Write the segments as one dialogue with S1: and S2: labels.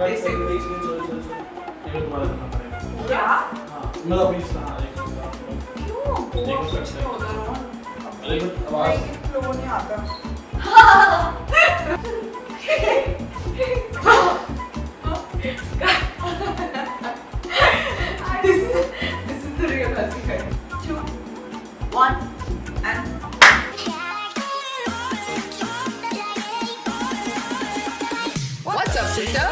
S1: एक सेकंड ये दोबारा करना पड़ेगा
S2: क्या?
S1: हाँ मतलब अभी हाँ
S2: क्यों?
S1: देखो
S2: कुछ
S1: सकते
S2: नहीं
S1: हैं।
S2: होता रोहन।
S1: अरे बट आवाज
S2: फ्लो नहीं आता। This is the real Hasi guys. 2, 1, and
S3: What's up, sister?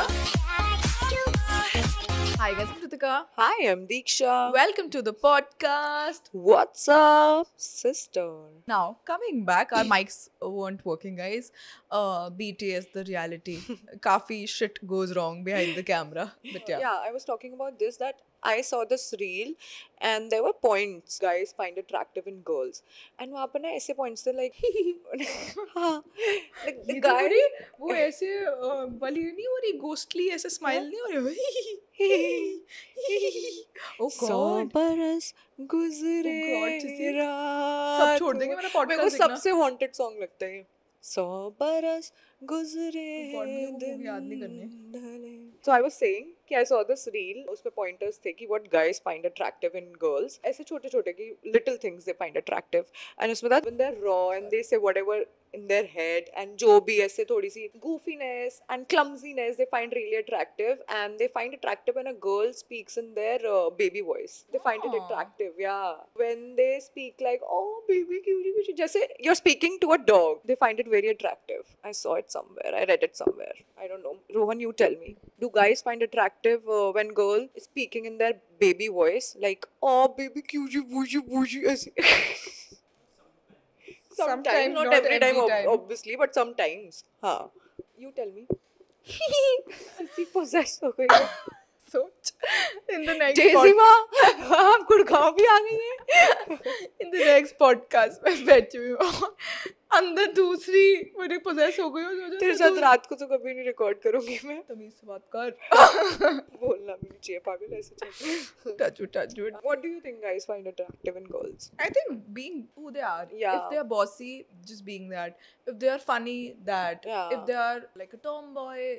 S4: Hi guys, I'm Kritika.
S3: Hi, I'm Deeksha.
S4: Welcome to the podcast.
S3: What's up, sister?
S4: Now, coming back, our mics weren't working, guys. BTS, the reality. Kafi shit goes wrong behind the camera. But yeah.
S3: Yeah, I was talking about this that I saw this reel and there were points guys find attractive in girls. And वहाँ पर ना ऐसे points थे like हाँ the
S4: ये तो
S3: guy
S4: बड़ी वो ऐसे वाली नहीं हो रही ghostly ऐसे smile नहीं हो रही oh
S3: सौ
S4: god
S3: बरस गुजरे
S4: Oh God, जिसे
S3: रात
S4: सब छोड़ देंगे मेरा podcast
S3: मेरे को
S4: देखना।
S3: सबसे haunted song लगता है ये। सौ बरस गुजरे
S4: Oh God, मुझे वो movie याद नहीं करनी।
S3: ढले। So I was saying कि I saw this reel उसमें pointers थे कि what guys find attractive in girls ऐसे छोटे छोटे कि little things they find attractive and उसमें था when they're raw and they say whatever in their head and जो भी ऐसे थोड़ी सी goofiness and clumsiness they find really attractive and they find attractive when a girl speaks in their baby voice they find it
S4: Aww.
S3: attractive yeah when they speak like oh baby cutie cutie जैसे you're speaking to a dog they find it very attractive I saw it somewhere I read it somewhere I don't know Rohan you tell me do guys find attractive when girl is speaking in their baby voice like oh baby cutie cutie cutie ऐसे sometimes not every time obviously but sometimes हाँ you tell me sissy possessed हो गई है
S4: सोच in the next
S3: Daisy माँ आप गुड़गांव भी आ गई हैं
S4: in the next podcast मैं बैठी हुई हूँ अंदर दूसरी मेरी possess हो गई हो सोचो
S3: तेरे साथ रात को तो कभी नहीं रिकॉर्ड करूंगी मैं
S4: तमीज से बात कर
S3: बोलना भी नहीं चाहिए पागल ऐसे चल
S4: touch wood
S3: what do you think guys find attractive in girls
S4: I think being who they are
S3: Yeah.
S4: if they are bossy just being that if they are funny that
S3: Yeah.
S4: if they are like a tomboy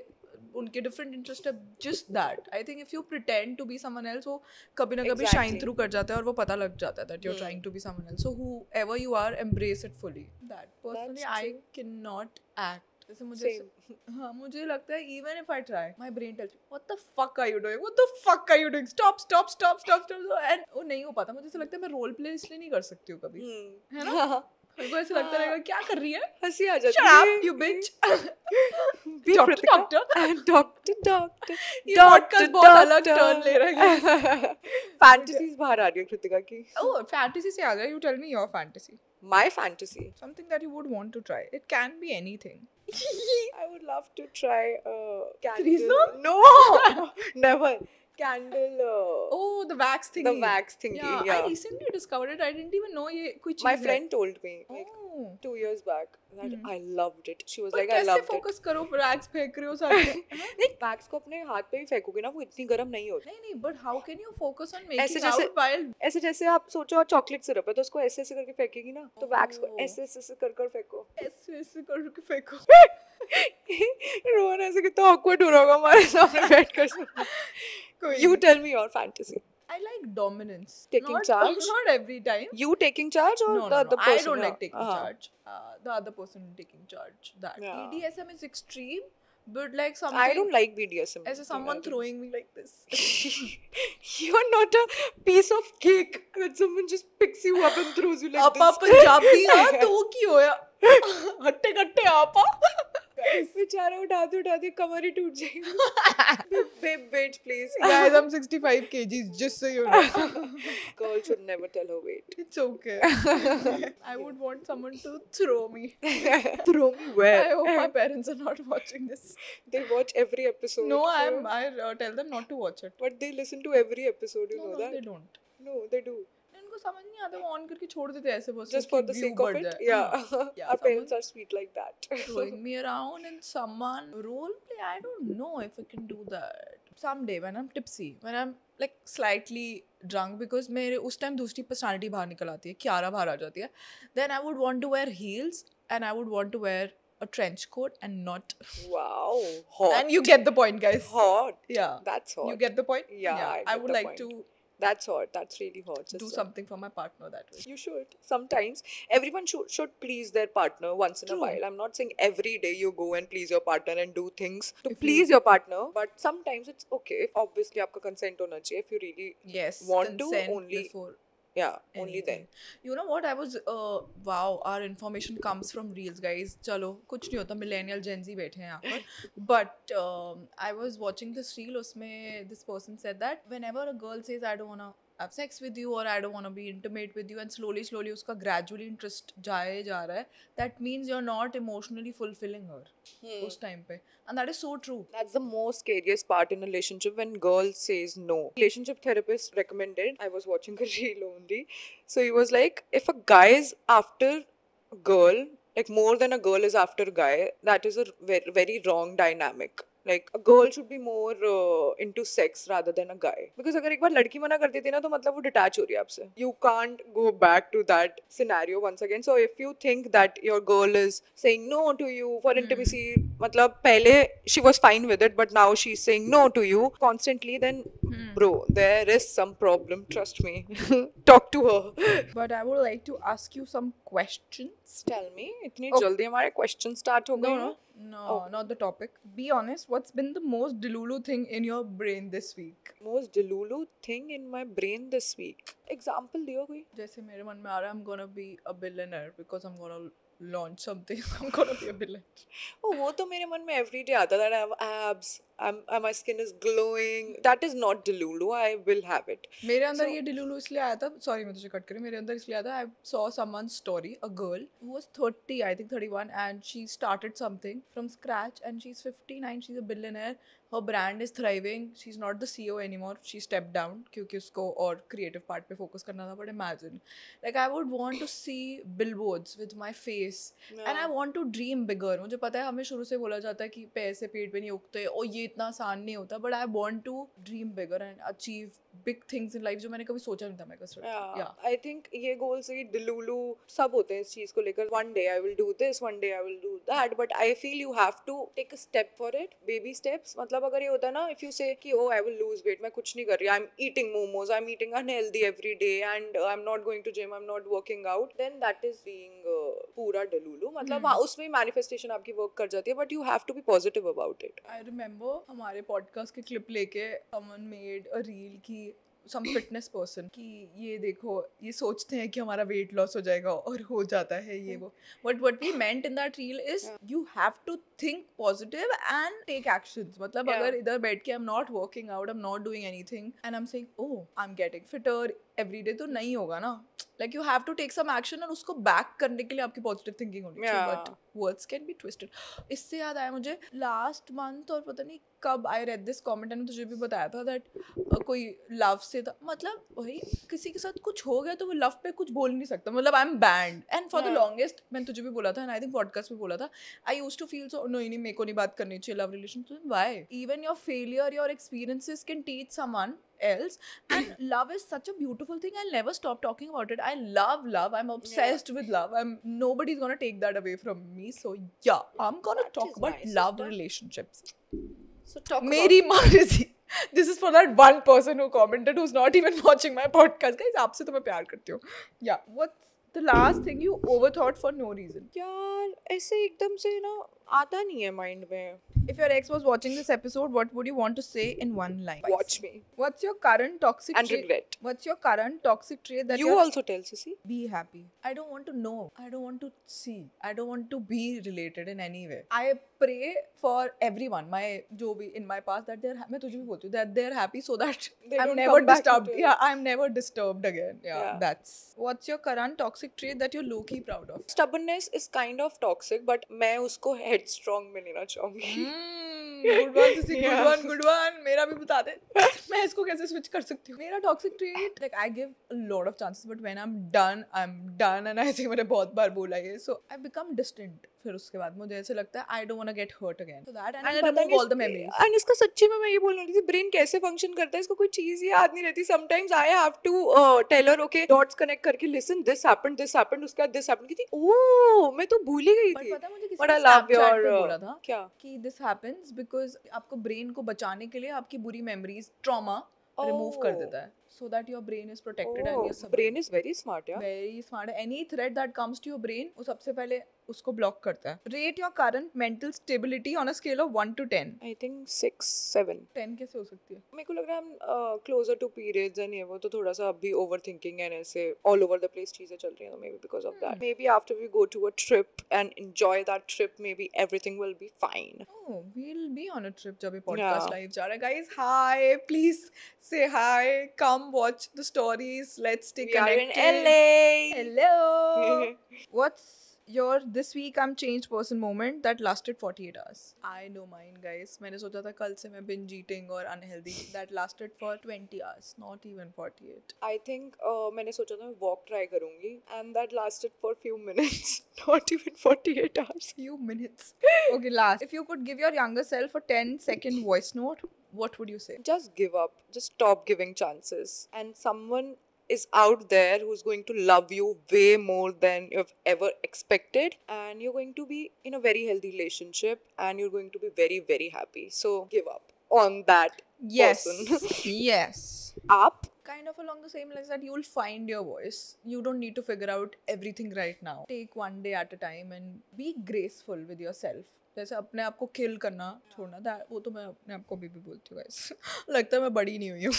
S4: उनके different interest है just that I think if you pretend to be someone else वो कभी ना कभी
S3: Exactly.
S4: shine through कर जाता है और वो पता लग जाता है that you're trying to be someone else so whoever you are embrace it fully that personally
S3: That's
S4: I
S3: true.
S4: cannot act जैसे मुझे
S3: Same.
S4: हाँ मुझे लगता है even if I try my brain tells me what the fuck are you doing what the fuck are you doing stop and वो नहीं हो पाता मुझे ऐसा लगता है मैं रोल प्ले इसलिए नहीं कर सकती हूँ कभी है ना मेरे को ऐसा लगता रहेगा क्या कर रही है
S3: हंसी आ जाती
S4: shut up you bitch
S3: Be
S4: Doctor,
S3: Kritika.
S4: doctor.
S3: doctor
S4: ये podcast बहुत अलग turn ले रहा है
S3: fantasies बाहर आ रही है कृतिका की
S4: oh fantasy से आ गया you tell me your fantasy
S3: my fantasy
S4: something that you would want to try it can be anything
S3: I would love to try candle.
S4: Threesome?
S3: No, never. Candle.
S4: oh the wax thingy
S3: The wax thingy.
S4: yeah,
S3: Yeah.
S4: I recently discovered it I didn't even know ये कोई चीज़
S3: My
S4: है
S3: friend told me like
S4: oh
S3: 2 years back that I loved it. She was
S4: पर
S3: like, I
S4: कैसे
S3: loved it.
S4: Focus करो wax फेंक रहे हो साथ में
S3: नहीं wax को अपने हाथ पे ही फेंकोगे ना वो इतनी गर्म नहीं होती
S4: नहीं नहीं but how can you focus on
S3: ऐसे
S4: making
S3: जैसे-
S4: out while
S3: ऐसे जैसे आप सोचो चॉकलेट सिरप है तो उसको ऐसे ऐसे करके फेंकेगी ना तो wax को ऐसे ऐसे कर कर फेंको
S4: ऐसे ऐसे करके फेंको
S3: रोहन ऐसे कितना awkward हो रहा होगा हमारे सामने बैठकर सुनना
S4: कोई
S3: You tell me your fantasy.
S4: I like dominance.
S3: Taking
S4: not,
S3: charge?
S4: Not every time.
S3: You taking charge or
S4: No,
S3: the
S4: no,
S3: other
S4: no.
S3: person?
S4: I don't like taking
S3: Uh-huh.
S4: charge. The other person taking charge. That
S3: Yeah.
S4: BDSM is extreme, but like something.
S3: I don't like BDSM.
S4: As someone throwing me like this.
S3: You're not a piece of cake that someone just picks you up and throws you like
S4: आपा
S3: this.
S4: Punjabi हाँ तो की होया हट्टे कट्टे आपा
S3: बेचारा उठाते कमर ही टूट जाएगी. Babe, wait please.
S4: guys I'm 65 kgs just so you know
S3: Girl should never tell her weight.
S4: it's okay I would want someone to throw me
S3: Throw me where?
S4: I hope my parents are not watching this
S3: They watch every episode.
S4: no I tell them not to watch it
S3: But they listen to every episode. You know
S4: no
S3: that?
S4: they don't
S3: No, they do.
S4: इनको समझ नहीं आता वो on करके छोड़ देते हैं ऐसे बस
S3: Just for the sake of it. Yeah.
S4: Yeah,
S3: Our parents are sweet like that.
S4: throwing me around and someone role play I don't know if I can do that someday when I'm tipsy when I'm like slightly drunk because मेरे उस time दूसरी personality बाहर निकल आती है क्यारा बाहर आ जाती है then I would want to wear heels and I would want to wear a trench coat and not.
S3: Wow, hot.
S4: And you get the point, guys.
S3: Hot.
S4: Yeah.
S3: That's hot.
S4: You get the point?
S3: Yeah, I
S4: I
S3: get
S4: would
S3: the
S4: like
S3: point.
S4: to
S3: That's hot. That's really hot.
S4: do
S3: sister.
S4: something for my partner that way.
S3: You should. Sometimes everyone should please their partner once in a
S4: True.
S3: while. I'm not saying every day you go and please your partner and do things to
S4: If
S3: please your partner, but sometimes it's okay. Obviously, आपका consent होना चाहिए. If you really
S4: Yes.
S3: want to,
S4: consent
S3: only
S4: before
S3: yeah, only then.
S4: anything. You know what? I was wow, our information comes from reels, guys. चलो कुछ नहीं होता, millennial Gen Z बैठे हैं यहाँ पर. But I was watching this reel. उसमें this person said that whenever a girl says I don't wanna have sex with you or I don't wanna be intimate with you, and slowly उसका gradually interest जाए जा रहा है, that means you're not emotionally fulfilling her उस time पे, and that is so true.
S3: That's the most scariest part in a relationship, when girl says no. Relationship therapist recommended. I was watching a reel only. So he was like, if a guy is after a girl, like more than a girl is after a guy, that is a very, very wrong dynamic. Like a girl should be more into sex rather than a guy. Because अगर एक बार लड़की मना कर देती है ना, तो मतलब वो detach हो रही है आपसे. You can't go back to that scenario once again. So if you think that your girl is saying no to you for intimacy, मतलब पहले she was fine with it, but now she's saying no to you constantly, then bro, there is some problem. Trust me. Talk to her.
S4: But I would like to ask you some questions.
S3: Tell me, इतनी
S4: Okay.
S3: जल्दी हमारे question start हो गए हैं?
S4: No, not the topic. Be honest, what's been the most delulu thing in your brain this week?
S3: Most delulu thing in my brain this week. Example दियो कोई?
S4: जैसे मेरे मन में आ रहा है, I'm gonna be a billionaire because I'm gonna launch something. I'm gonna be a billionaire.
S3: Oh, वो तो मेरे मन में every day आता that I have abs, my skin is glowing. That is not delulu. I will have it.
S4: मेरे अंदर ये delulu इसलिए आया था, sorry मैं तुझे कट करी, मेरे अंदर इसलिए आया था, I saw someone's story, a girl who was 30, I think 31, and she started something from scratch, and she's 59, she's a billionaire, her brand is thriving, she's not the CEO anymore, she stepped down क्योंकि उसको और creative part पे focus करना था. But imagine, like I would want to see billboards with my face, and I want to dream bigger. मुझे पता है हमें शुरू से बोला जाता है कि पैसे पेट पे नहीं उगते और ये इतना आसान नहीं होता, but I want to dream bigger and achieve big things in life जो मैंने कभी सोचा नहीं था मैं कर सकती.
S3: Yeah. I think ये goal से delulu सब होते हैं इस चीज को लेकर. One day I will do this, one day I will do that, but I feel you have to take a step for it, baby steps. मतलब अगर ये होता है ना, if you say कि oh I will lose weight, मैं कुछ नहीं कर रही, I'm eating momos, I'm eating unhealthy every day, and I'm not going to gym, I'm not working out, then that is being पूरा delulu. मतलब हाँ उसमें manifestation आपकी work कर जाती है, but you have to be positive about it.
S4: I remember हमारे podcast के clip लेके someone made a reel की some fitness person कि ये देखो, ये सोचते हैं कि हमारा weight loss हो जाएगा और हो जाता है ये वो. But what we meant in that reel is you have to think positive and take actions. मतलब अगर इधर बैठ के I'm not working out, I'm not doing anything, and I'm saying oh I'm getting fitter every day, तो नहीं होगा ना. Like you have to take some action और उसको back करने के लिए आपकी positive thinking होनी चाहिए. But words can be twisted. इससे याद आया मुझे last month और पता नहीं कब I read this comment and तुझे भी बताया था that कोई love से था, मतलब वही किसी के साथ कुछ हो गया तो वो love पे कुछ बोल नहीं सकता, मतलब I'm banned. And for the longest मैंने तुझे भी बोला था and I think podcast में बोला था, I used to feel so नहीं मेरे को नहीं बात करनी चाहिए love relationship. Why? Even your failure, your experiences can teach someone else, and love is such a beautiful thing. I'll never stop talking about it. I love love. I'm obsessed with love. Nobody's gonna take that away from me. So yeah, I'm gonna talk about love relationships.
S3: So talk
S4: मेरी मर्जी. This is for that one person who commented who's not even watching my podcast. Guys, आपसे तो मैं प्यार करती हूँ. Yeah. What's the last thing you overthought for no reason?
S3: यार ऐसे एकदम से ना आता नहीं है माइंड में.
S4: If your ex was watching this episode, what would you want to say in one line?
S3: Watch me
S4: What's your current toxic
S3: and
S4: trait?
S3: regret.
S4: What's your current toxic trait that
S3: You
S4: you're-
S3: also tell Sissy.
S4: Be happy. I don't want to know. I don't want to see. I don't want to be related in any way. I pray for everyone. My जो भी in my past that they're मैं तुझे भी बोलती हूँ that they're happy so that
S3: They
S4: I'm
S3: don't
S4: never
S3: come back
S4: disturbed.
S3: into it.
S4: Yeah, I'm never disturbed again. Yeah,
S3: Yeah.
S4: that's. What's your current toxic trait that you're low key proud of?
S3: Stubbornness is kind of toxic, but मैं उसको headstrong में लेना चाहूँगी.
S4: Good one, Sissy.
S3: Yeah.
S4: Good one. मेरा भी बता दे. मैं इसको कैसे switch कर सकती हूँ? मेरा toxic trait, like I give a lot of chances, but when I'm done, and I think मैंने बहुत बार बोला ये. So I become distant. फिर उसके बाद मुझे ऐसे लगता है I don't want to get hurt again. So that and I
S3: पता
S4: remove
S3: नहीं
S4: all the memories.
S3: एंड इसका सच्ची में मैं ये बोलने वाली थी ब्रेन कैसे फंक्शन करता है इसको कोई चीज याद नहीं रहती sometimes I have to tell her okay dots connect करके लिसन दिस हैपेंड उसके बाद दिस हैपेंड की थी ओह मैं तो भूल ही गई
S4: But
S3: थी
S4: पता है मुझे किसी
S3: But
S4: ने
S3: I love
S4: Snapchat
S3: your,
S4: पे बोला था
S3: क्या
S4: कि this happens because आपको ब्रेन को बचाने के लिए आपकी बुरी मेमोरीज ट्रॉमा रिमूव कर देता है so that your brain is protected and your
S3: brain is very smart यार
S4: very smart. Any threat that comes to your brain वो सबसे पहले उसको ब्लॉक करता है. Rate your current mental stability on a scale of 1 to 10.
S3: I think 6-7
S4: 10 कैसे हो सकती है?
S3: मेरे को लग रहा है क्लोजर टू पीरियड्स एंड ये वो तो थोड़ा सा अभी ओवर थिंकिंग एंड ऐसे ऑल ओवर द प्लेस चीजें चल रही हैं तो maybe because of that maybe after we go to a trip and enjoy that trip maybe everything will be fine
S4: Oh, we'll be on a trip जब ये podcast
S3: Yeah.
S4: live जा रहा है. Guys, hi. Please say hi. Come watch the stories. Let's stay
S3: we are in
S4: connected.
S3: LA
S4: Hello. What's your this week I'm changed person moment that lasted 48 hours? I know mine, guys. मैंने सोचा था कल से मैं binge eating और unhealthy. That lasted for 20 hours, not even 48.
S3: I think मैंने सोचा था मैं वॉक ट्राई करूंगी and that lasted for few minutes not even 48 hours
S4: Few minutes. Okay, last. If you could give your younger self a 10-second voice note, what would you say?
S3: just give up just stop giving chances and someone is out there who's going to love you way more than you've ever expected and you're going to be in a very healthy relationship and you're going to be very very happy so give up on that person
S4: Yes.
S3: up
S4: Kind of along the same lines that you'll find your voice. You don't need to figure out everything right now. Take one day at a time and be graceful with yourself. जैसे अपने आप को किल करना छोड़ना था वो तो मैं अपने आप को भी बोलती हूँ guys. लगता है मैं बड़ी नहीं हुई हूँ.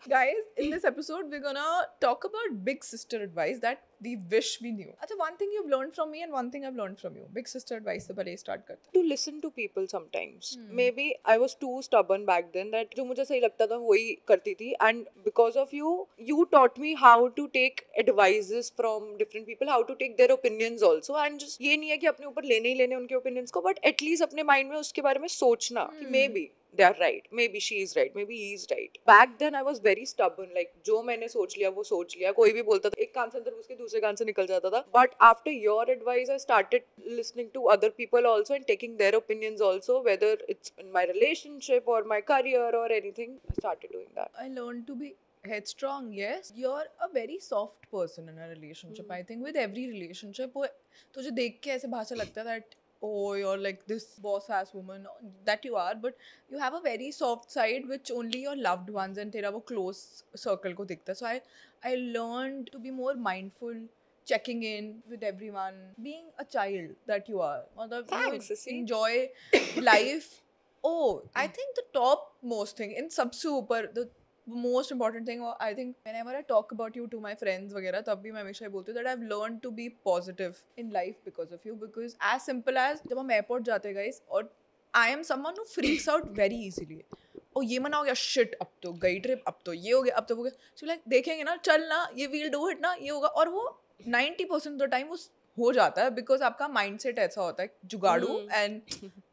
S4: Guys, in this episode, we're gonna talk about big sister advice that we wish we knew. अच्छा, one thing you've learned from me and one thing I've learned from you. Big sister advice से पहले start करते हैं.
S3: to listen to people sometimes maybe I was too stubborn back then that जो मुझे सही लगता था वही करती थी and because of you taught me how to take advices from different people how to take their opinions also and just ये नहीं है कि अपने ऊपर लेने ही लेने उनके opinions को but at least अपने mind में उसके बारे में सोचना कि maybe they are right maybe she is right maybe he is right back then I was very stubborn like जो मैंने सोच लिया वो सोच लिया कोई भी बोलता था एक कान से अंदर घुस के दूसरे कान से निकल जाता था but after your advice I started listening to other people also and taking their opinions also whether it's in my relationship or my career or anything I started doing that
S4: I learned to be headstrong. Yes, you're a very soft person in a relationship. I think with every relationship, वो तुझे देख के ऐसे भाषा लगता है that oh you're like this boss ass woman that you are, but you have a very soft side which only your loved ones and तेरा वो close circle को दिखता है. So I learned to be more mindful. Checking in with everyone, being a child that you are. मतलब
S3: Thanks,
S4: you
S3: Sissy.
S4: enjoy life. Oh, I think the top most thing in सबसे ऊपर the most important thing I think whenever I talk about you to my friends वगैरह तब भी मैं हमेशा ये बोलती हूँ that I've learned to be positive in life because of you because as simple as जब हम airport जाते हैं guys और I am someone who freaks out very easily. ओ ये मना हो गया शिट अब तो गई ट्रिप अब तो ये हो गया अब तो हो गया सो लाइक देखेंगे ना चल ना ये वील डू इट ना ये होगा और वो 90% द टाइम वो हो जाता है बिकॉज आपका माइंडसेट ऐसा होता है जुगाड़ू एंड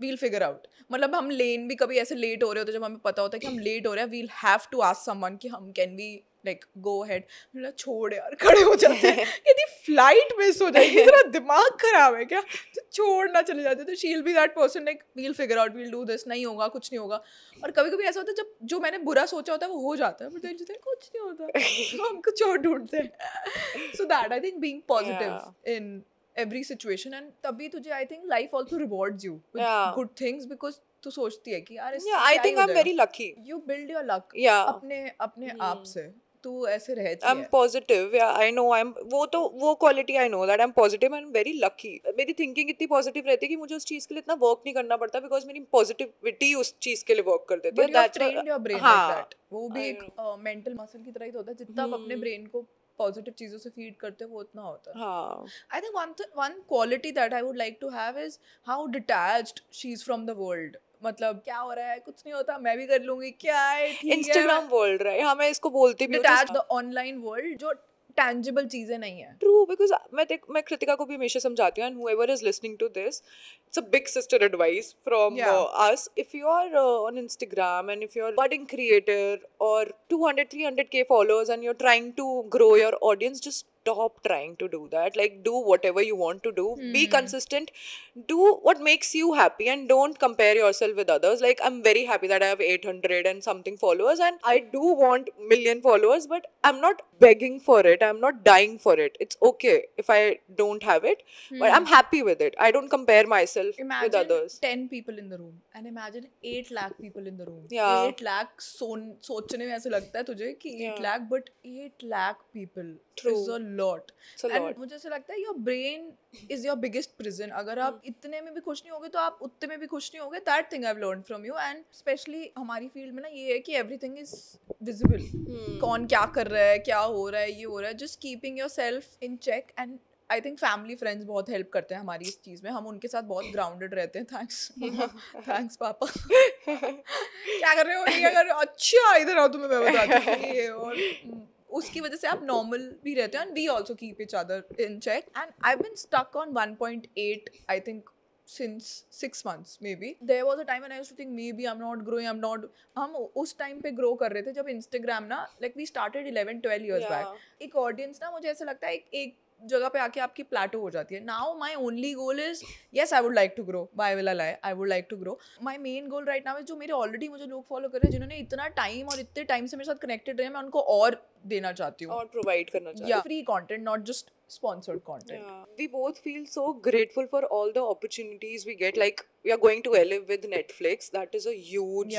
S4: वील फिगर आउट मतलब हम लेन भी कभी ऐसे लेट हो रहे होते जब हमें पता होता है कि हम लेट हो रहे हैं we'll have to ask someone कि हम can we like go ahead मतलब छोड़ यार खड़े हो जाते हैं यदि फ्लाइट मिस हो जाएगी तेरा दिमाग खराब है क्या तो छोड़ना चले जाते तो she will be that person like we'll figure out we'll do this नहीं होगा कुछ नहीं होगा और कभी कभी ऐसा होता है जब जो मैंने बुरा सोचा होता है वो हो जाता है बट कुछ नहीं होता हम कुछ और ढूंढते हैं so that I think being positive in every situation and तभी तुझे I think life also rewards you with good things because तू सोचती है कि यार इससे
S3: I think I'm very lucky
S4: you build your luck अपने आप से तू ऐसे रहती है
S3: I'm positive yeah I know I'm वो quality I know that I'm positive and I'm very lucky मेरी thinking इतनी positive रहती है कि मुझे उस चीज़ के लिए इतना work नहीं करना पड़ता because मेरी positivity उस चीज़ के लिए work कर देती है
S4: but you have trained your brain like that वो भी एक mental muscle की तरह ही तो होता है जितना आप अपने brain को पॉजिटिव चीज़ों से फीड करते हैं वो उतना होता है I think one quality that I would like to have is how detached she is from the world मतलब क्या हो रहा है कुछ नहीं होता मैं भी कर लूंगी क्या है
S3: इंस्टाग्राम वर्ल्ड रहा है हाँ मैं इसको बोलती भी
S4: डिटैच द ऑनलाइन वर्ल्ड जो टैंजिबल चीजें नहीं है
S3: ट्रू बिकॉज मैं कृतिका को भी हमेशा समझाती हूँ and whoever is listening to this it's a big sister advice from us if you are on Instagram and if you're a budding creator or 200-300k followers and you're trying to grow your audience just stop trying to do that. Like, do whatever you want to do. Be consistent. Do what makes you happy and don't compare yourself with others. Like, I'm very happy that I have 800 and something followers, and I do want million followers, but I'm not begging for it. I'm not dying for it. It's okay if I don't have it, but I'm happy with it. I don't compare myself with
S4: Imagine
S3: others.
S4: 10 people in the room and imagine 8 lakh people in the room.
S3: Yeah.
S4: 8 lakh सोचने में ऐसे लगता है तुझे कि 8
S3: Yeah.
S4: lakh, but 8 lakh people
S3: True.
S4: is a lot.
S3: It's a
S4: And
S3: lot.
S4: मुझे ऐसे लगता है your brain is your biggest prison. अगर आप इतने में भी खुश नहीं होगे तो आप उतने में भी खुश नहीं होगे. That thing I've learned from you, and especially हमारी फील्ड में ना ये है कि everything is visible. कौन क्या कर रहा है, क्या हो रहा है, ये हो रहा है. Just keeping yourself in check, and I think family friends बहुत हेल्प करते हैं हमारी इस चीज़ में. हम उनके साथ बहुत ग्राउंडेड रहते हैं. थैंक्स पापा. क्या कर रहे हो, क्या कर रहे हो, अच्छा इधर आओ तुम्हें मैं बताती हूँ ये. और उसकी वजह से आप नॉर्मल भी रहते हो, and we also keep each other in check. And I been stuck on 1.8 I think since 6 months maybe. There was a time when I used to think maybe I'm not growing, I'm not. हम उस time पे grow कर रहे थे जब Instagram ना, like we started 11-12 years back. एक audience ना, मुझे ऐसा लगता है एक जगह पे आके आपकी प्लेटो हो जाती है. Now my only goal is, yes I would like to grow, by will I, I would like to grow. My main goal right now is, जो मेरे ऑलरेडी मुझे लोग फॉलो कर रहे हैं जिन्होंने इतना टाइम और इतने टाइम से मेरे साथ कनेक्टेड रहे, मैं उनको और देना चाहती हूँ.
S3: और प्रोवाइड करना चाहती हूँ.
S4: Free content, not just sponsored content.
S3: Yeah. We both feel so grateful for all the opportunities we get. Like, we are going to LA with Netflix. That is a huge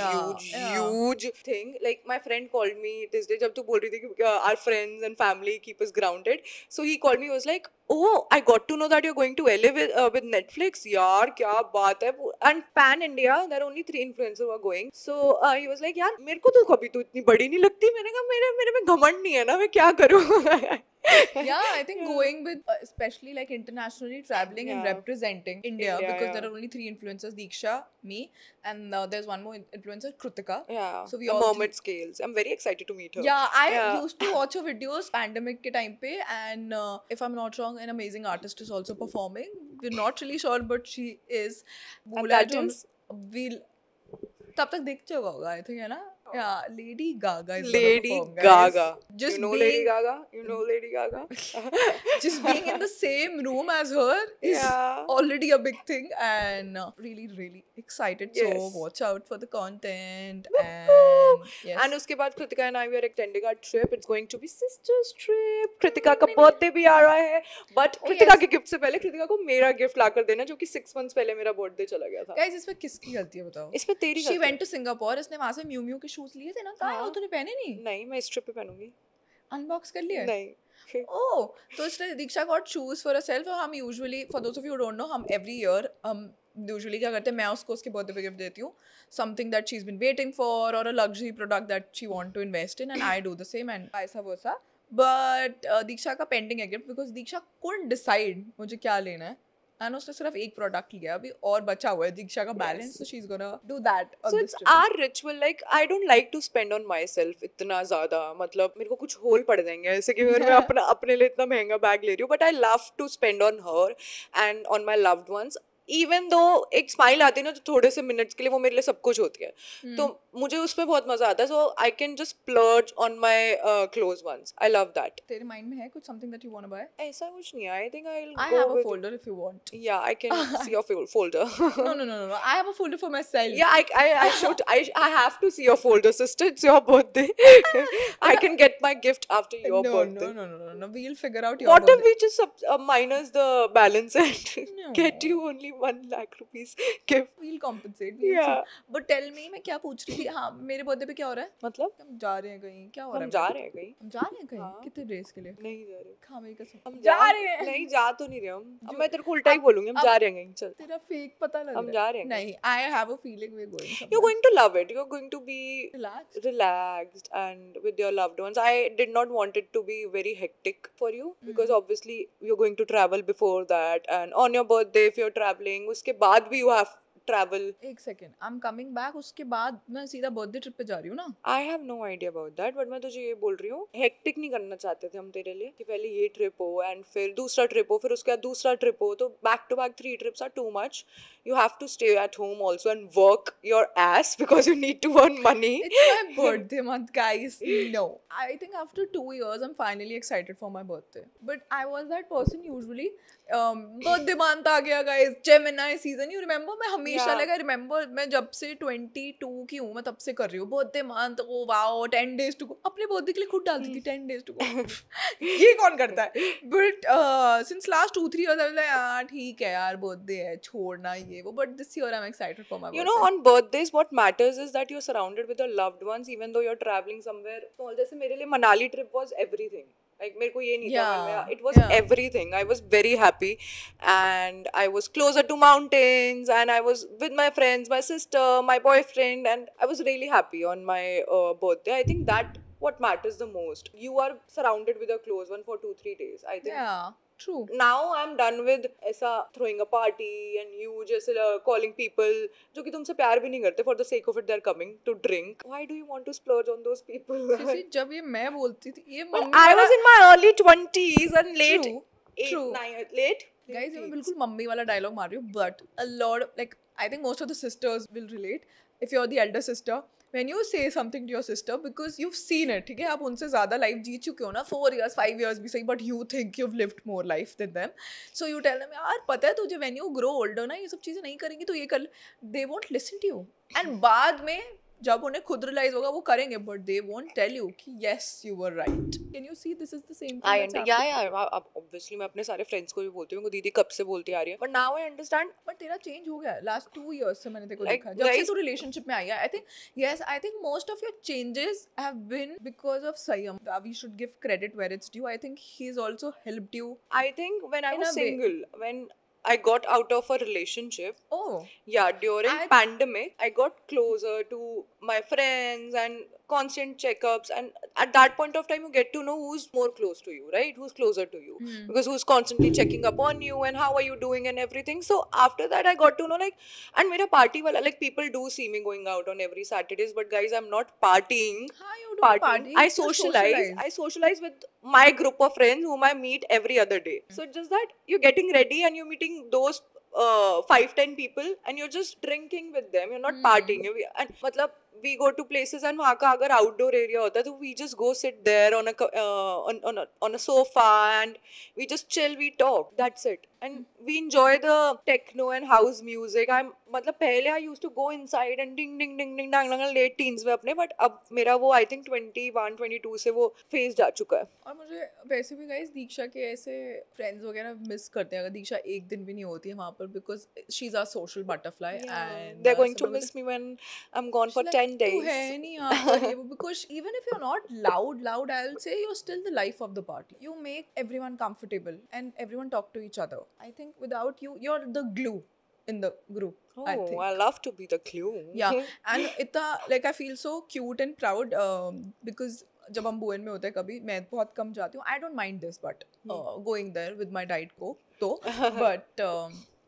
S3: thing. Like, my friend called me this day जब तू बोल रही थी कि our friends and family keep us grounded. So he called me, he was like, oh, I got to know that you're going to LA with Netflix. यार क्या बात है. And pan India, there are only 3 influencers who are going. So he was like, यार मेरे को तो कभी तो इतनी बड़ी नहीं लगती. मैंने कहा मेरे में घमंड नहीं है ना, मैं क्या करूँ.
S4: Yeah, I think going with especially like internationally traveling and representing India, because there are only 3 influencers, Diksha, me, and there's one more influencer, Kritika.
S3: Yeah,
S4: so we
S3: the
S4: all
S3: Mermaid Scales. I'm very excited to meet her.
S4: Yeah, I used to watch her videos pandemic के time पे, and if I'm not wrong, an amazing artist is also performing. We're not really sure, but she is.
S3: And that is?
S4: We'll तब तक देख चुका होगा, I think, है ना? Yeah, Lady Gaga is
S3: Lady
S4: gonna perform, guys.
S3: Gaga.
S4: Just
S3: you know
S4: being,
S3: Lady Gaga? You know Lady Gaga?
S4: just being in the same room as her is already a big thing, and really, really excited.
S3: Yes.
S4: So watch out for the content. And yes.
S3: And उसके बाद Kritika and I we are extending our trip. It's going to be sisters trip. Kritika का birthday भी आ रहा है. But Kritika के gift से पहले कृतिका को मेरा gift ला कर देना, जो कि 6 months पहले मेरा birthday चला गया था.
S4: Guys, इसमें किसकी गलती है बताओ?
S3: इसमें तेरी
S4: She went to Singapore. इसने वहाँ से म्यू म्यू के शूज लिए थे ना, कहाँ है वो, तूने पहने नहीं?
S3: नहीं, मैं इस ट्रिप पे पहनूंगी.
S4: अनबॉक्स कर लिया?
S3: नहीं.
S4: ओह, तो इसने दीक्षा गॉट शूज फॉर herself. और हम usually, for those of you don't know, हम एवरी ईयर हम यूजुअली क्या करते हैं, मैं उसको उसके बर्थडे पे गिफ्ट देती हूँ, something that she is been waiting for, और a luxury product that she want to invest in, and I do the same, and ऐसा वैसा. बट दीक्षा का पेंडिंग है gift, because Diksha couldn't decide मुझे क्या लेना है, एंड उसने सिर्फ एक प्रोडक्ट लिया, अभी और बचा हुआ है दीक्षा का balance, so she is gonna do that.
S3: So it's our ritual. Like, I don't like to spend on myself इतना ज़्यादा. मतलब मेरे को कुछ होल पड़ जाएंगे ऐसे कि अगर मैं अपने लिए इतना महंगा बैग ले रही हूँ. But I love to spend on her and on my loved ones. Even though एक स्माइल आती है ना, जो थोड़े से मिनट्स के लिए, वो मेरे लिए सब कुछ होती है. तो मुझे उसमें बहुत मजा आता है. So I can just splurge on my close ones. I love that.
S4: तेरे माइंड में है कुछ something that you want to buy?
S3: ऐसा कुछ नहीं है. I think I'll
S4: I
S3: go
S4: have a
S3: with.
S4: folder if you want.
S3: Yeah, I can see your folder.
S4: No. I have a folder for myself.
S3: Yeah, I should. I have to see your folder, sister. It's your birthday. I can get my gift after your birthday.
S4: No. We'll figure out your
S3: What if
S4: birthday.
S3: we just minus the balance and
S4: No.
S3: get you only 1 lakh rupees gift?
S4: We'll compensate.
S3: Yeah.
S4: But tell me, मैं क्या पूछ रही थी? हाँ, मेरे birthday पे क्या हो रहा है?
S3: मतलब
S4: हम जा रहे हैं कहीं, क्या हो रहा है?
S3: हम जा रहे हैं कहीं.
S4: हम जा रहे हैं कहीं?
S3: हाँ.
S4: कितने डेज के लिए?
S3: नहीं जा रहे.
S4: खा मेरी कसम.
S3: हम
S4: जा रहे हैं.
S3: नहीं, जा तो नहीं रहे हम. अब मैं तेरे को उल्टा ही बोलूंगी. हम जा रहे हैं कहीं. चल.
S4: तेरा फेक पता लग रहा है.
S3: हम जा रहे हैं.
S4: नहीं, I have a feeling we're going somewhere.
S3: You're going to love it. You're going to be
S4: Relax.
S3: relaxed and with your loved ones. I did not want it to be very hectic for you because obviously you're going to travel before that, and on your birthday if you're traveling, उसके बाद भी you have travel.
S4: एक second, I am coming back, उसके बाद मैं सीधा birthday trip पे जा रही हूँ ना.
S3: I have no idea about that, but मैं तुझे ये बोल रही हूँ हेक्टिक नहीं करना चाहते थे हम तेरे लिए कि पहले ये ट्रिप हो एंड फिर दूसरा ट्रिप हो फिर उसके बाद दूसरा ट्रिप हो, तो back to back 3 trips are too much. You have to stay at home also and work your ass because you need to earn money.
S4: It's my birthday month, guys. No. I think after 2 years, I'm finally excited for my birthday. But I was that person usually. Birthday month आ गया, guys. Gemini season. You remember? मैं हमेशा
S3: Yeah.
S4: like I remember मैं जब से 22 की हूँ मैं तब से कर रही हूँ birthday month. Oh wow, 10 days to go. अपने birthday के लिए खुद डालती थी 10 days to go. ये कौन करता है? But since last 2-3 years I was like यार ठीक है यार birthday है छोड़ना ये वो. But this year I'm excited for my birthday.
S3: You know, on birthdays, what matters is that you're surrounded with your loved ones, even though you're traveling somewhere small. जैसे मेरे लिए Manali trip was everything. Like मेरे को ये नहीं था मन में. It was everything. I was very happy, and I was closer to mountains, and I was with my friends, my sister, my boyfriend, and I was really happy on my birthday. I think that what matters the most. You are surrounded with your close one for 2-3 days. I think.
S4: Yeah. True.
S3: Now I'm done with ऐसा throwing a party and you just calling people जो कि तुमसे प्यार भी नहीं करते for the sake of it they're coming to drink. Why do you want to splurge on those people?
S4: किसी जब ये मैं बोलती थी ये
S3: But
S4: मम्मी
S3: I
S4: वाला
S3: was in my early 20s and late
S4: True,
S3: 8,
S4: true.
S3: 9 late.
S4: guys ये मैं बिल्कुल मम्मी वाला डायलॉग मार रही हूँ but a lot of, like I think most of the sisters will relate if you're the elder sister when you say something to your sister because you've seen it ठीक है आप उनसे ज़्यादा life जी चुके हो ना 4 years 5 years भी सही but you think you've lived more life than them so you tell them यार पता है तुझे when you grow older ना ये सब चीज़ें नहीं करेंगी तो ये कर they won't listen to you and बाद में जब उन्हें खुद रियलाइज होगा वो करेंगे but they won't tell you कि yes you were right. Can you see this is the same
S3: I obviously मैं अपने सारे फ्रेंड्स को भी बोलती हूँ दीदी कब से बोलती आ रही है but now I understand.
S4: But तेरा चेंज हो गया लास्ट 2 years से मैंने तेरे को
S3: Like,
S4: देखा जब से
S3: guys-
S4: तू रिलेशनशिप में आई है. I think most of your changes have been because of Sanyam. We should give credit where it's due. I think he is also helped you.
S3: I think when I
S4: In
S3: was
S4: a way.
S3: single, when I got out of a relationship,
S4: oh
S3: yeah, during
S4: I-
S3: pandemic, I got closer to my friends and constant checkups, and at that point of time you get to know who's more close to you, right? Who's closer to you, because who's constantly checking up on you and how are you doing and everything. So after that I got to know, like, and mera party wala, like, people do see me going out on every Saturdays, but guys, I'm not partying.
S4: हाँ you do party.
S3: I socialize with my group of friends whom I meet every other day. So it's just that you're getting ready and you're meeting those 5-10 people and you're just drinking with them. You're not partying. And मतलब we go to places and वहाँ का अगर outdoor area होता है तो we just go sit there on a sofa and we just chill, we talk. That's it. And we enjoy the techno and house music. मतलब पहले I used to go inside and ding ding ding ding dang dang late teens में अपने, but अब मेरा वो I think 21-22 से वो phase जा चुका है.
S4: और मुझे वैसे भी गाइस दीक्षा के ऐसे फ्रेंड्स वगैरह मिस करते हैं. अगर दीक्षा एक दिन भी नहीं होती है वहाँ पर because she is a social butterfly and
S3: They're going to miss me when I'm gone for 10
S4: तू
S3: days.
S4: है नहीं यहाँ पर ये वो because even if you are not loud I will say you are still the life of the party. You make everyone comfortable and everyone talk to each other. I think without you you are the glue in the group. I
S3: Oh,
S4: think.
S3: I love to be the glue.
S4: Yeah, and इतना like I feel so cute and proud because जब हम bone में होते हैं कभी मैं बहुत कम जाती हूँ. I don't mind this but going there with my diet coke तो but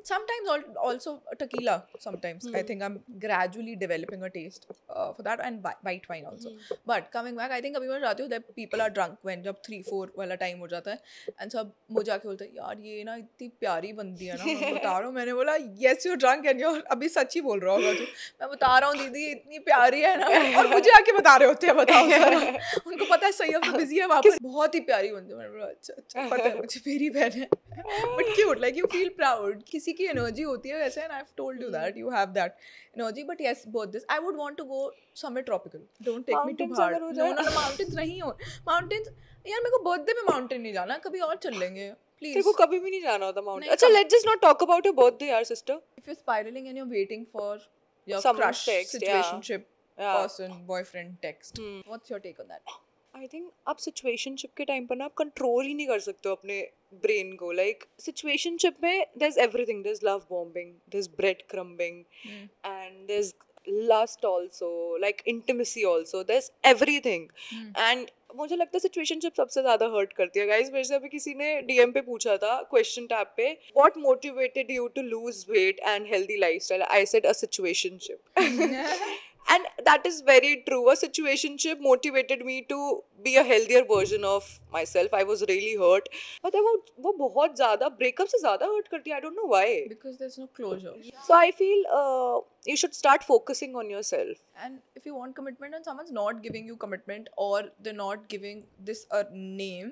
S4: sometimes also tequila sometimes. I think I'm gradually developing a taste for that and white wine also. But coming back I think अभी मैं जाती हूँ that people are drunk when जब 3-4 वाला time हो जाता है and सब मुझे आके बोलते हैं यार ये ना इतनी प्यारी बंदी है ना. मैं बता रहा हूँ मैंने बोला yes you're drunk and you're अभी सच ही बोल रहा होगा तू. मैं बता रहा हूँ दीदी इतनी प्यारी है ना और मुझे आके बता रहे होते हैं बताओ जरा. उनको पता है सही अब बिजी है वापस. बहुत ही प्यारी बंदी है. मैंने बोला अच्छा पता है मुझे मेरी बहन है but cute like you feel proud. किसी की एनर्जी होती है वैसे and I've told you that you have that energy but yes both this I would want to go somewhere tropical. Don't take me to
S3: Mountains
S4: Bhar.
S3: अगर हो
S4: No
S3: जाए-
S4: mountains नहीं हो. Mountains यार मेरे को बर्थडे में माउंटेन नहीं जाना. कभी और चल लेंगे
S3: तेरे
S4: प्लीज.
S3: को कभी भी नहीं जाना होता माउंटेन.
S4: नहीं,
S3: अच्छा
S4: कभी-
S3: let's just not talk about your birthday यार sister.
S4: If you're spiraling and you're waiting for your
S3: Someone's
S4: crush
S3: text, yeah.
S4: situationship
S3: Yeah.
S4: person boyfriend text. What's your take on that?
S3: I think आप situationship के time पर ना आप control ही नहीं कर सकते हो अपने ब्रेन को. लाइक situationship में there's everything. There's love bombing, there's bread crumbing, and there's lust also, like intimacy also. There's everything. And मुझे लगता है सिचुएशनशिप सबसे ज्यादा हर्ट करती है गाइस. मेरे से अभी किसी ने डीएम पे पूछा था क्वेश्चन टैब पे, what motivated you to lose weight and healthy lifestyle. I said a situationship. And that is very true. A situationship motivated me to be a healthier version of myself. I was really hurt. But वो बहुत ज़्यादा breakup से ज़्यादा hurt करती है. I don't know why.
S4: Because there's no closure.
S3: So I feel you should start focusing on yourself.
S4: And if you want commitment and someone's not giving you commitment, or they're not giving this a name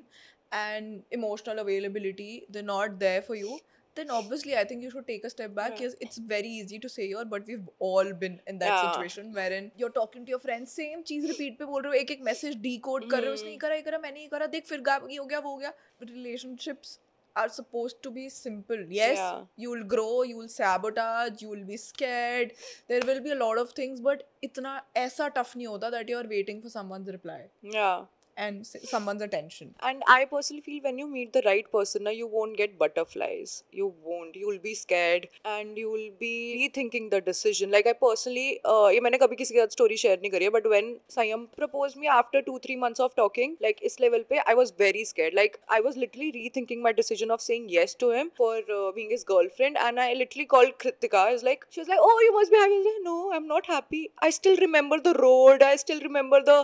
S4: and emotional availability, they're not there for you, then obviously I think you should take a step back. Yes, it's very easy to say here, but we've all been in that situation wherein you're talking to your friends, same चीज repeat पे बोल रहे हो, एक message decode कर रहे हो, उसने ये करा, ये करा, मैंने ये करा, देख फिर ये हो गया, वो हो गया. Relationships are supposed to be simple. Yes, you will grow, you will sabotage, you will be scared, there will be a lot of things, but इतना ऐसा tough नहीं होता that you are waiting for someone's reply.
S3: Yeah.
S4: And someone's attention.
S3: And I personally feel when you meet the right person, you won't get butterflies. You won't. You will be scared and you will be rethinking the decision. Like I personally, ये मैंने कभी किसी के साथ story share नहीं करी है, but when Sayam proposed me after 2-3 months of talking, like इस level पे, I was very scared. Like I was literally rethinking my decision of saying yes to him for being his girlfriend, and I literally called Kritika. She was like, oh, you must be happy. I was like, no, I'm not happy. I still remember the road. I still remember the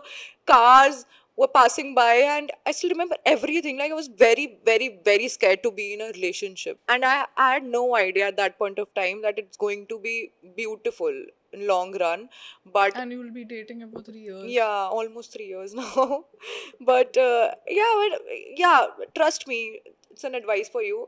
S3: cars were passing by, and I still remember everything. Like I was very, very, very scared to be in a relationship, and I had no idea at that point of time that it's going to be beautiful in long run. But
S4: and you will be dating him for 3 years.
S3: Yeah, almost 3 years now. But trust me, it's an advice for you.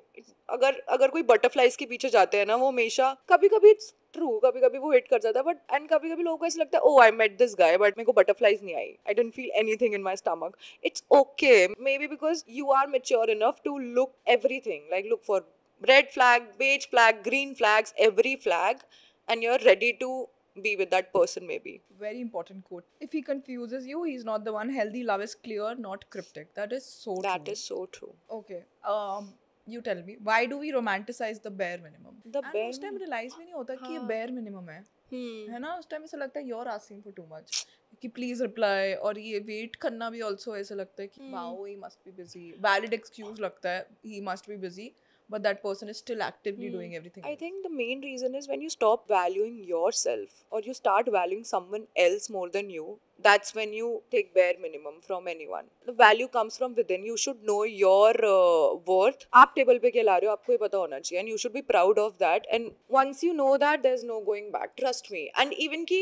S3: अगर कोई butterflies के पीछे जाते हैं ना, वो हमेशा कभी कभी इट्स ट्रू, कभी कभी वो हिट कर जाता है, बट एंड कभी कभी लोगों को ऐसा लगता है, oh I met this guy but मेरे को बटरफ्लाइज नहीं आई, I didn't feel anything in my stomach. It's okay, maybe because you are mature enough to look everything, like look for red flag, beige flag, green flags, every flag, and you're ready to be with that person maybe.
S4: Very important quote. If he confuses you, he's not the one. Healthy love is clear, not cryptic. That is so true.
S3: That is so true.
S4: Okay. You tell me, why do we romanticize the bare minimum?
S3: The
S4: and
S3: bare
S4: उस time realize भी नहीं होता कि ये bare minimum है. है ना, उस time ऐसा लगता है you're asking for too much. कि please reply, और ये wait करना भी also ऐसा लगता है कि wow, he must be busy. Valid excuse लगता है, he must be busy. But that person is still actively doing everything.
S3: I think the main reason is when you stop valuing yourself or you start valuing someone else more than you, that's when you take bare minimum from anyone. The value comes from within. You should know your worth. आप table पे क्या ला रहे हो आपको ये पता होना चाहिए, and you should be proud of that. And once you know that, there's no going back. Trust me. And even कि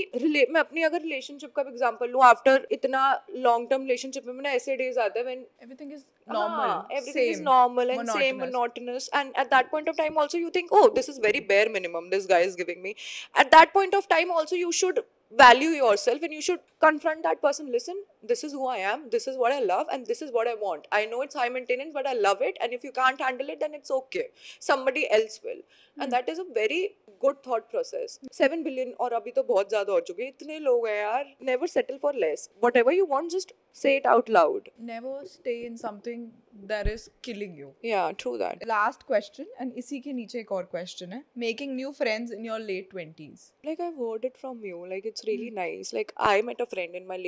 S3: मैं अपनी अगर relationship का example लूँ, after इतना long term relationship में ना ऐसे days आते हैं when
S4: everything is normal,
S3: everything is normal and same, monotonous, and at that point of time also you think, oh, this is very bare minimum this guy is giving me. At that point of time also you should value yourself and you should confront that person. Listen, this is who I am, this is what I love, and this is what I want. I know it's high maintenance, but I love it, and if you can't handle it, then it's okay, somebody else will. And that is a very good thought process. 7 billion और अभी तो बहुत ज़्यादा हो चुके हैं, इतने लोग हैं यार. Never settle for less. Whatever you want, just say it out loud.
S4: Never stay in something that is killing you.
S3: Yeah, true that.
S4: Last question, and इसी के नीचे एक और question है. Making new friends in your late 20s.
S3: Like I've heard it from you. Like it's really nice. Like I met a friend in my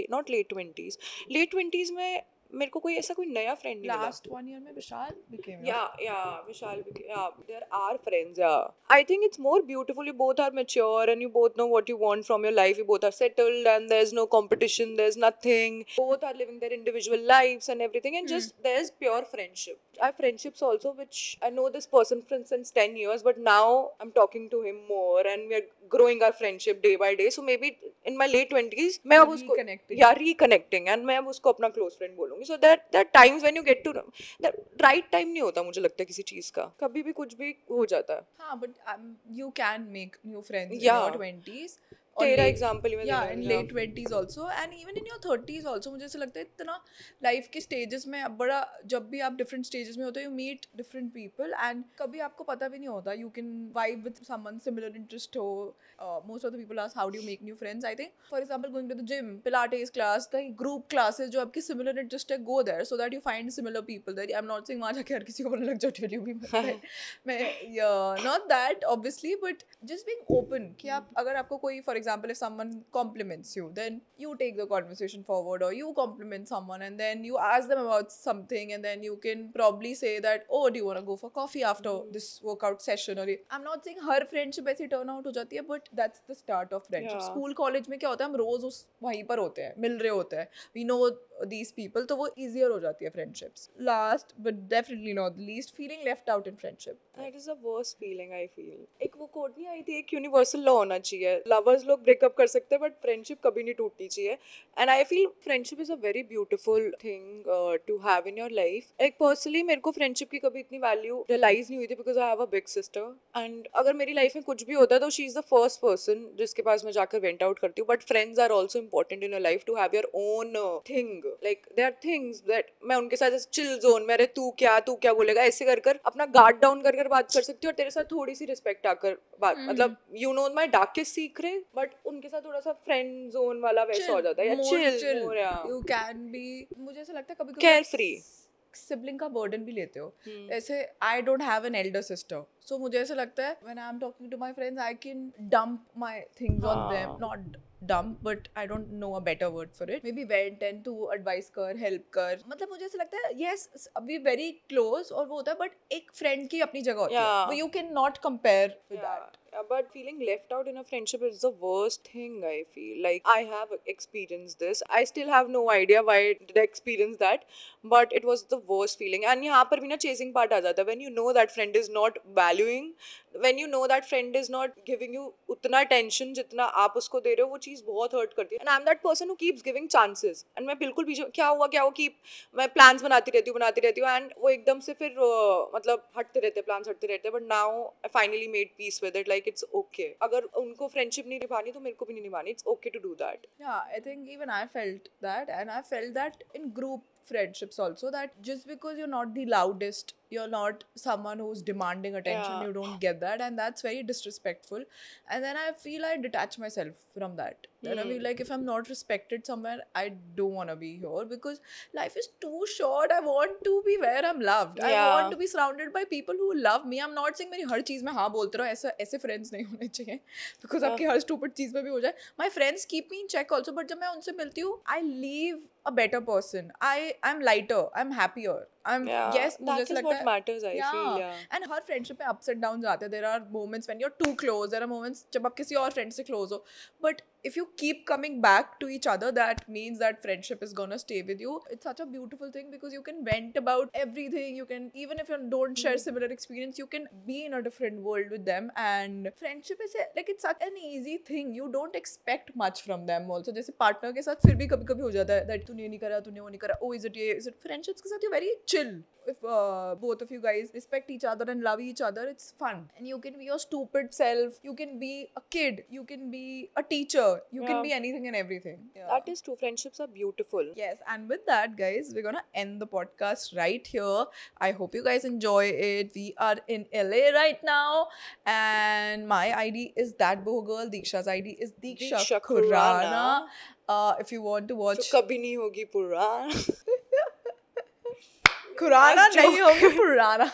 S3: not late 20s. Late 20s में मेरे को कोई ऐसा कोई नया फ्रेंड नहीं मिला.
S4: Last 1 year में विशाल became.
S3: Yeah, Vishal became. Yeah, there are friends. Yeah, I think it's more beautiful. You both are mature and you both know what you want from your life. You both are settled and there's no competition. There's nothing. Both are living their individual lives and everything, and just there's pure friendship. I have friendships also which I know this person since 10 years, but now I'm talking to him more and we're growing our friendship day by day. So maybe in my late 20s मैं अब उसको reconnecting and मैं अब उसको अपना close friend बोलूँगी. So there are times when you get to that right time नहीं होता मुझे लगता है किसी चीज़ का, कभी भी कुछ भी हो जाता है.
S4: हाँ, but you can make new friends in
S3: Yeah.
S4: your 20s.
S3: तेरा एग्जाम्पल ही मैं
S4: yeah, in late 20s also, and even in your 30s also. मुझे ऐसा लगता है इतना लाइफ के स्टेजेस में अब बड़ा, जब भी आप डिफरेंट स्टेजेस में होते हो, you meet different people and कभी आपको पता भी नहीं होता. You can vibe with someone similar interest हो. Most of the people ask how do you make new friends. I think for example going to the gym, pilates class, कहीं group classes जो आपके सिमिलर इंटरेस्ट है, go there so that you find similar people. That I am not saying वहाँ जाके हर किसी को बोलने लग जाओ टेल यू भी मैं not that obviously, but just being open कि आप अगर आपको कोई for example, if someone compliments you, then you take the conversation forward, or you compliment someone and then you ask them about something, and then you can probably say that, oh, do you want to go for coffee after this workout session? Or I'm not saying her friendship ऐसी turn out हो जाती है, but that's the start of friendship.
S3: Yeah.
S4: School college में क्या होता है, हम रोज उस वहीं पर होते हैं, मिल रहे होते हैं, we know these people, तो वो easier हो जाती है friendships. Last but definitely not the least, feeling left out in friendship.
S3: That is the worst feeling I feel. एक वो कोड नहीं आई थी, एक यूनिवर्सल लॉ होना चाहिए, लवर्स लोग ब्रेकअप कर सकते हैं बट फ्रेंडशिप कभी नहीं टूटनी चाहिए. And I feel friendship is a very beautiful thing to have in your life. एक पर्सनली मेरे को फ्रेंडशिप की कभी इतनी वैल्यू रियलाइज नहीं हुई थी because I have a big sister. And अगर मेरी लाइफ में कुछ भी होता है तो she is the first person जिसके पास मैं जाकर वेंट आउट करती हूँ. But friends are also important in your life to have your own thing. Like they are things that मैं उनके साथ चिल जोन में, अरे तू क्या बोलेगा, ऐसे कर अपना गार्ड डाउन कर बात कर सकती हूँ और तेरे साथ थोड़ी सी रिस्पेक्ट आकर बात, मतलब you know my darkest secret, but उनके साथ थोड़ा सा फ्रेंड जोन वाला वैसा हो जाता है. चिल
S4: you can be, मुझे ऐसा लगता है कभी
S3: carefree.
S4: सिबलिंग का बर्डन भी लेते हो. ऐसे I don't have an elder sister, so मुझे ऐसा लगता है when I am talking to my friends I can dump my things on them. Not dump, but I don't know a better word for it. Maybe vent and to advice कर, help कर. मतलब मुझे ऐसा लगता है yes, we very close और वो होता है, but एक friend की अपनी जगह होती है. You cannot compare with that.
S3: But feeling left out in a friendship is the worst thing, I feel. Like, I have experienced this. I still have no idea why did I experience that, but it was the worst feeling. And यहाँ पर भी ना chasing part आ जाता है. When you know that friend is not valuing, when you know that friend is not giving you उतना attention जितना आप उसको दे रहे हो, वो चीज़ बहुत hurt करती है. And I'm that person who keeps giving chances. And मैं बिल्कुल भी क्या हुआ मैं plans बनाती रहती हूँ and वो एकदम से फिर मतलब plans हटते रहते हैं. But now I finally made peace with it. Like, it's okay. अगर उनको friendship नहीं निभानी तो मेरे को भी नहीं निभानी. It's okay to do that.
S4: Yeah, I think even I felt that, and I felt that in group friendships also, that just because you're not the loudest, you're not someone who's demanding attention, you don't get that, and that's very disrespectful. And then I feel I detach myself from that. Then I feel like if I'm not respected somewhere, I don't want to be here because life is too short. I want to be where I'm loved. I want to be surrounded by people who love me. I'm not saying मेरी हर चीज़ में हाँ बोलते रहो, ऐसे friends नहीं होने चाहिए because आपकी हर stupid चीज़ में भी हो जाए. My friends keep me in check also, but जब मैं उनसे मिलती हूँ, I leave a better person. I'm lighter. I'm happier. Yes,
S3: that is what matters, I feel.
S4: And her friendship में ups and downs आते हैं. There are moments when you're too close. There are moments जब आप किसी और friend से close हो. But if you keep coming back to each other, that means that friendship is gonna stay with you. It's such a beautiful thing because you can vent about everything. You can, even if you don't share similar experience, you can be in a different world with them. And friendship is like, it's such an easy thing. You don't expect much from them also. जैसे partner के साथ फिर भी कभी-कभी हो जाता है that तूने ये नहीं करा, तूने वो नहीं करा. Oh, is it friendships के साथ you're very chill. If both of you guys respect each other and love each other, it's fun. And you can be your stupid self. You can be a kid. You can be a teacher. You can be anything and everything.
S3: That is true. Friendships are beautiful.
S4: Yes, and with that, guys, we're gonna end the podcast right here. I hope you guys enjoy it. We are in LA right now, and my ID is that boho girl. Diksha's ID is Diksha Khurana. If you want to watch,
S3: जो कभी नहीं होगी पुराना.
S4: खुराना नहीं होगी पुराना.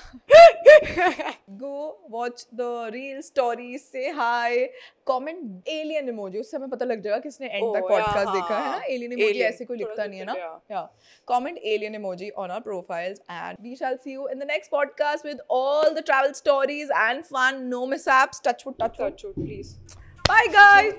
S4: Go watch the real stories, say hi, comment alien emoji. उससे हमें पता लग जाएगा किसने end तक podcast देखा है ना. Alien emoji ऐसे कोई लिखता नहीं है ना. Yeah. Comment alien emoji on our profiles, and we shall see you in the next podcast with all the travel stories and fun. No mishaps. Touch wood, please. Bye, guys.